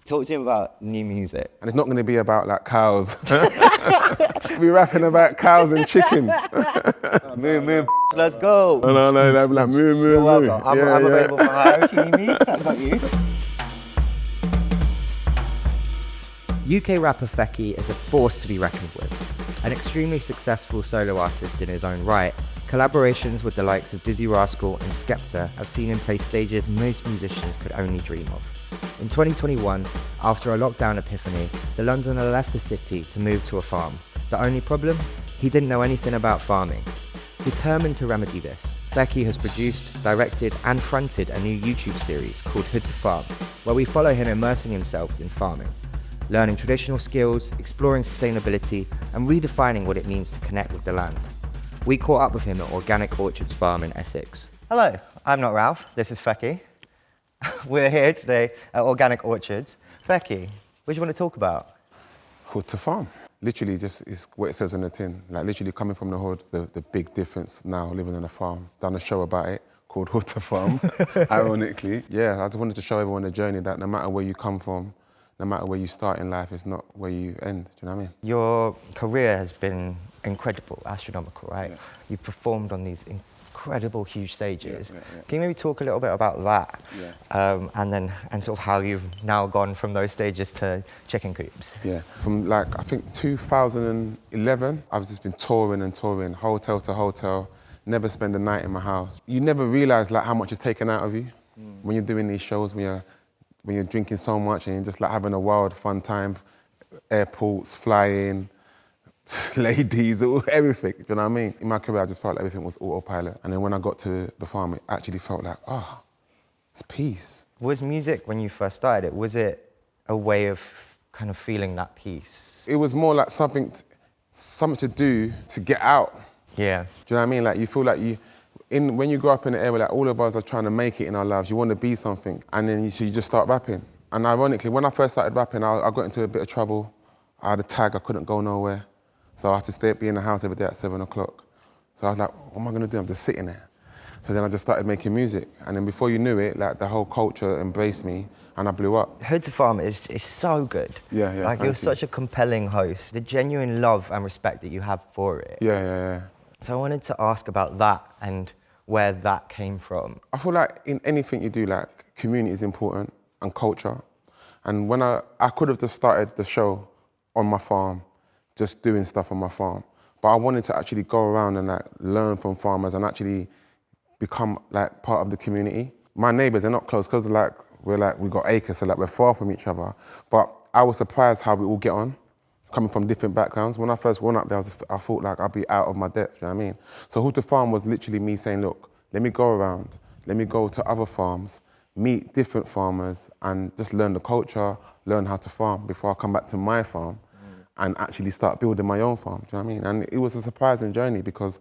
Talk to him about new music. And it's not going to be about like cows. We're rapping about cows and chickens. Moo, let's go. No, like moo, moo, You're moo. welcome. I'm available for hire if you need me. I got you. UK rapper Fekky is a force to be reckoned with. An extremely successful solo artist in his own right, collaborations with the likes of Dizzy Rascal and Skepta have seen him play stages most musicians could only dream of. In 2021, after a lockdown epiphany, the Londoner left the city to move to a farm. The only problem? He didn't know anything about farming. Determined to remedy this, Fekky has produced, directed and fronted a new YouTube series called Hood to Farm, where we follow him immersing himself in farming, learning traditional skills, exploring sustainability and redefining what it means to connect with the land. We caught up with him at Organic Orchards Farm in Essex. Hello, I'm not Ralph, this is Fekky. We're here today at Organic Orchards. Fekky, what do you want to talk about? Hood to farm. Literally just is what it says on the tin. Like literally coming from the hood, the big difference now living on a farm. Done a show about it called Hood to Farm, ironically. Yeah, I just wanted to show everyone the journey that no matter where you come from, no matter where you start in life, it's not where you end, do you know what I mean? Your career has been incredible, astronomical, right? Yeah. You've performed on these incredible, huge stages. Yeah. Can you maybe talk a little bit about that? Yeah. And sort of how you've now gone from those stages to chicken coops? Yeah, from like, I think 2011, I've just been touring and touring, hotel to hotel, never spend a night in my house. You never realise like how much is taken out of you when you're doing these shows, when you're drinking so much and you're just like having a wild, fun time, airports, flying, ladies, everything, do you know what I mean? In my career, I just felt like everything was autopilot. And then when I got to the farm, it actually felt like, oh, it's peace. Was music, when you first started it, was it a way of kind of feeling that peace? It was more like something to do to get out. Yeah. Do you know what I mean? Like you feel like when you grow up in the area, like all of us are trying to make it in our lives, you want to be something, and then you just start rapping. And ironically, when I first started rapping, I got into a bit of trouble. I had a tag, I couldn't go nowhere. So I had to be in the house every day at 7 o'clock. So I was like, what am I gonna do? I'm just sitting there. So then I just started making music. And then before you knew it, like the whole culture embraced me and I blew up. Hood to Farm is so good. Yeah, Like you're such a compelling host. The genuine love and respect that you have for it. Yeah. So I wanted to ask about that and where that came from. I feel like in anything you do, like community is important and culture. And when I could have just started the show on my farm, just doing stuff on my farm. But I wanted to actually go around and like learn from farmers and actually become like part of the community. My neighbours are not close because we got acres, so like we're far from each other. But I was surprised how we all get on, coming from different backgrounds. When I first went up there, I thought like I'd be out of my depth, you know what I mean? So Hood to Farm was literally me saying, look, let me go around, let me go to other farms, meet different farmers and just learn the culture, learn how to farm before I come back to my farm and actually start building my own farm, do you know what I mean? And it was a surprising journey because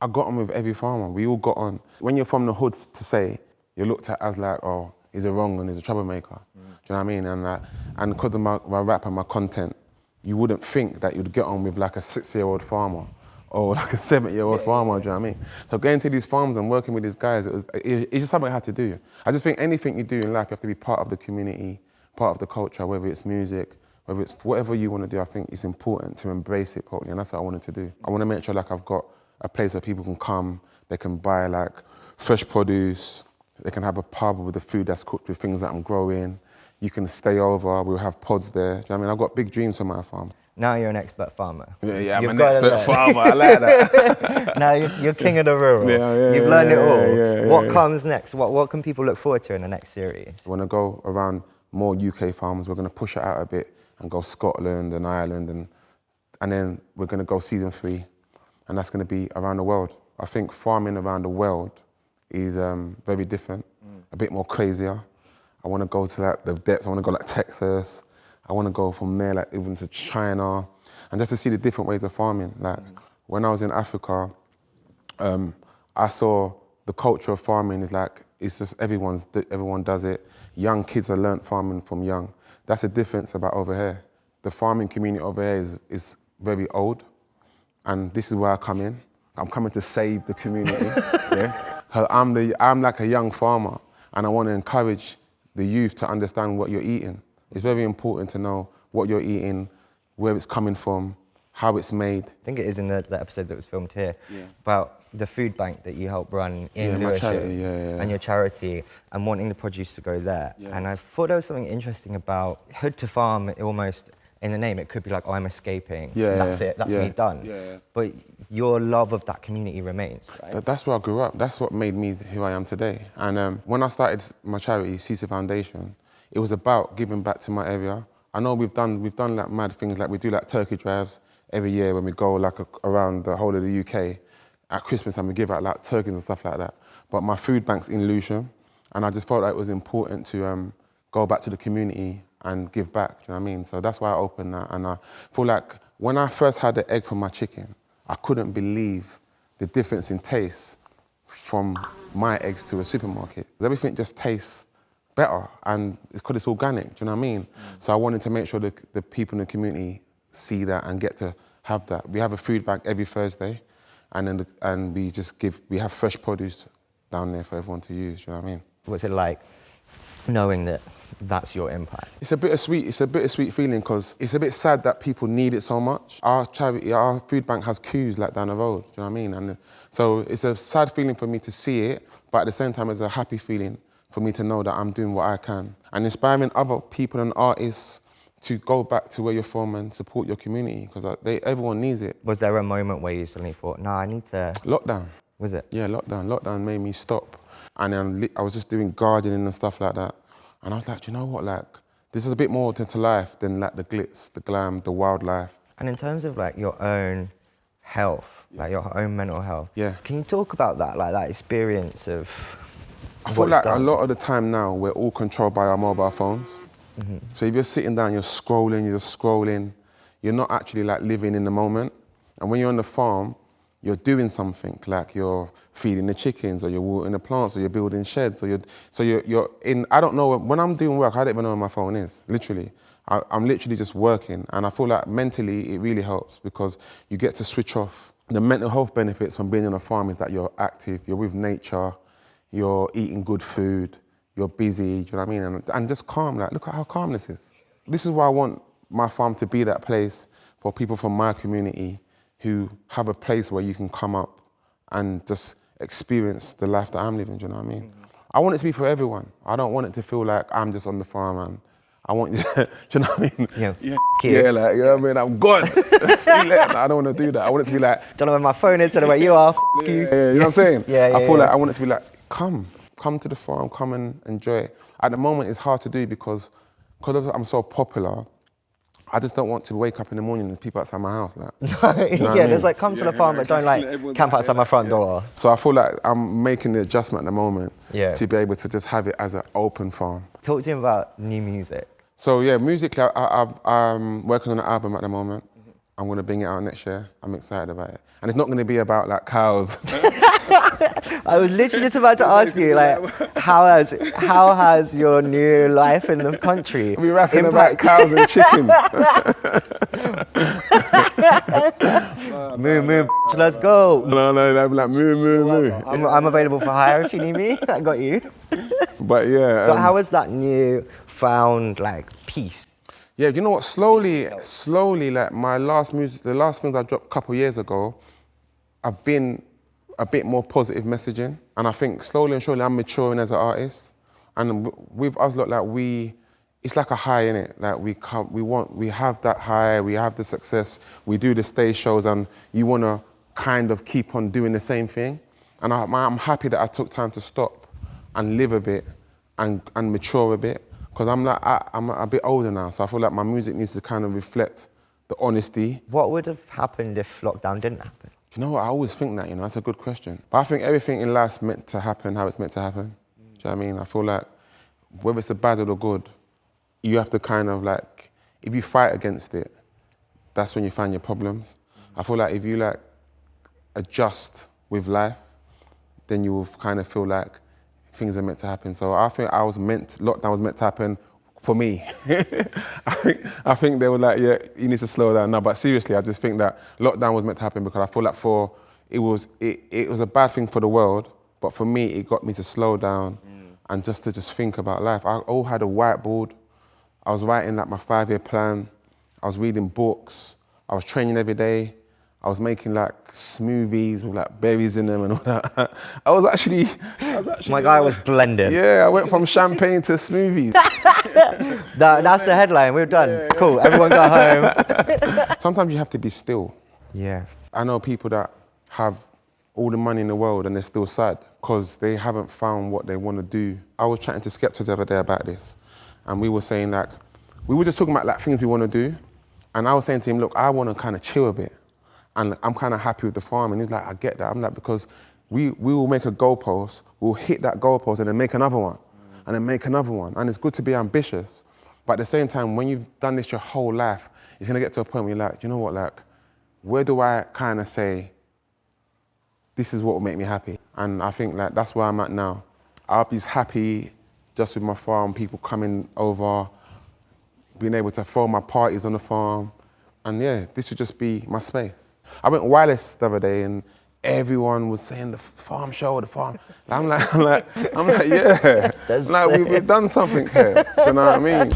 I got on with every farmer, we all got on. When you're from the hoods to say, you're looked at as like, oh, he's a wrong and he's a troublemaker, do you know what I mean? And because of my rap and my content, you wouldn't think that you'd get on with like a 6-year-old farmer or like a 7-year-old farmer, do you know what I mean? So going to these farms and working with these guys, it's just something I had to do. I just think anything you do in life, you have to be part of the community, part of the culture, whether it's music, whether it's whatever you want to do, I think it's important to embrace it properly, and that's what I wanted to do. I want to make sure like I've got a place where people can come, they can buy like fresh produce, they can have a pub with the food that's cooked with things that I'm growing. You can stay over, we'll have pods there. Do you know what I mean? I've got big dreams for my farm. Now you're an expert farmer. Yeah, I'm an expert farmer, I like that. Now you're king of the rural. You've learned it all. What comes next? What can people look forward to in the next series? I want to go around more UK farms. We're going to push it out a bit and go Scotland and Ireland and then we're going to go season 3 and that's going to be around the world. I think farming around the world is very different, a bit more crazier. I want to go to like the depths. I want to go like Texas. I want to go from there like even to China, and just to see the different ways of farming. Like when I was in Africa, I saw the culture of farming is like it's just everyone does it. Young kids are learnt farming from young. That's the difference about over here. The farming community over here is very old, and this is where I come in. I'm coming to save the community. Yeah, because I'm like a young farmer, and I want to encourage the youth to understand what you're eating. It's very important to know what you're eating, where it's coming from, how it's made. I think it is in the episode that was filmed here about the food bank that you help run in my Lewisham charity, and your charity, and wanting the produce to go there. And I thought there was something interesting about hood to farm, almost in the name. It could be like, oh, I'm escaping. That's it. That's me done. But your love of that community remains, right? That's where I grew up. That's what made me who I am today. And when I started my charity, CISA Foundation, it was about giving back to my area. I know we've done like mad things, like we do like turkey drives every year when we go like around the whole of the UK at Christmas, and we give out like turkeys and stuff like that. But my food bank's in Lewisham, and I just felt like it was important to go back to the community and give back, you know what I mean? So that's why I opened that. And I feel like when I first had the egg from my chicken, I couldn't believe the difference in taste from my eggs to a supermarket. Everything just tastes better, and it's because it's organic, do you know what I mean? So I wanted to make sure that the people in the community see that and get to have that. We have a food bank every Thursday, and we have fresh produce down there for everyone to use, do you know what I mean? What's it like knowing that that's your impact? It's a bittersweet feeling, because it's a bit sad that people need it so much. Our charity, our food bank has queues like down the road, do you know what I mean? And so it's a sad feeling for me to see it, but at the same time it's a happy feeling for me to know that I'm doing what I can and inspiring other people and artists to go back to where you're from and support your community, because everyone needs it. Was there a moment where you suddenly thought, no, I need to... Lockdown. Was it? Yeah, lockdown. Lockdown made me stop. And then I was just doing gardening and stuff like that. And I was like, do you know what, like, this is a bit more to life than like the glitz, the glam, the wildlife. And in terms of like your own health, like your own mental health, can you talk about that, like that experience of... I feel like a lot of the time now, we're all controlled by our mobile phones. So if you're sitting down, you're just scrolling, you're not actually like living in the moment. And when you're on the farm, you're doing something, like you're feeding the chickens, or you're watering the plants, or you're building sheds, or you're in, I don't know, when I'm doing work, I don't even know where my phone is, literally. I'm literally just working, and I feel like mentally it really helps, because you get to switch off. The mental health benefits from being on a farm is that you're active, you're with nature, you're eating good food, you're busy, do you know what I mean? And just calm, like, look at how calm this is. This is why I want my farm to be that place for people from my community who have a place where you can come up and just experience the life that I'm living, do you know what I mean? I want it to be for everyone. I don't want it to feel like I'm just on the farm, and I want, do you know what I mean? Yeah, like, you know what I mean? I'm gone. See you later. I don't want to do that. I want it to be like... Don't know where my phone is, don't know where you are, you. You know what I'm saying? I feel like I want it to be like, come to the farm, come and enjoy it. At the moment, it's hard to do because I'm so popular. I just don't want to wake up in the morning and people outside my house. Like, do you know what I mean? There's like, come to the farm, but don't like camp outside my front door. So I feel like I'm making the adjustment at the moment to be able to just have it as an open farm. Talk to him about new music. So yeah, musically, I'm working on an album at the moment. I'm going to bring it out next year. I'm excited about it. And it's not going to be about like cows. I was literally just about to ask you, like, how has your new life in the country We're rapping about cows and chickens. Moo, let's go. No, I'm like moo. I'm available for hire if you need me. I got you. But yeah. But how was that new found like peace? Yeah, you know what? Slowly, like the last things I dropped a couple of years ago, I've been a bit more positive messaging, and I think slowly and surely I'm maturing as an artist. And with us, look, like it's like a high, innit? Like we have that high, we have the success, we do the stage shows, and you want to kind of keep on doing the same thing. And I'm happy that I took time to stop and live a bit and mature a bit. Because I'm a bit older now, so I feel like my music needs to kind of reflect the honesty. What would have happened if lockdown didn't happen? Do you know what? I always think that, that's a good question. But I think everything in life's meant to happen how it's meant to happen. Do you know what I mean? I feel like whether it's the bad or the good, you have to kind of like, if you fight against it, that's when you find your problems. I feel like if you like adjust with life, then you will kind of feel like things are meant to happen. So I think lockdown was meant to happen for me. I think they were like, yeah, you need to slow down. No, but seriously, I just think that lockdown was meant to happen because I feel like it was a bad thing for the world, but for me, it got me to slow down and just to think about life. I all had a whiteboard. I was writing like my 5-year plan. I was reading books. I was training every day. I was making like smoothies with like berries in them and all that. I was actually My guy was blended. Yeah, I went from champagne to smoothies. That's the headline. We're done. Cool. Everyone go home. Sometimes you have to be still. Yeah. I know people that have all the money in the world and they're still sad because they haven't found what they want to do. I was chatting to Skepta the other day about this, and we were saying like, we were just talking about like things we want to do, and I was saying to him, look, I want to kind of chill a bit, and I'm kind of happy with the farm, and he's like, I get that. I'm like, because we will make a goalpost, we'll hit that goalpost and then make another one, and then make another one, and it's good to be ambitious, but at the same time, when you've done this your whole life, it's going to get to a point where you're like, you know what, like, where do I kind of say, this is what will make me happy? And I think like that's where I'm at now. I'll be happy just with my farm, people coming over, being able to throw my parties on the farm. And yeah, this would just be my space. I went wireless the other day and everyone was saying the farm show, the farm. I'm like, yeah. Like we've done something here, do you know what I mean?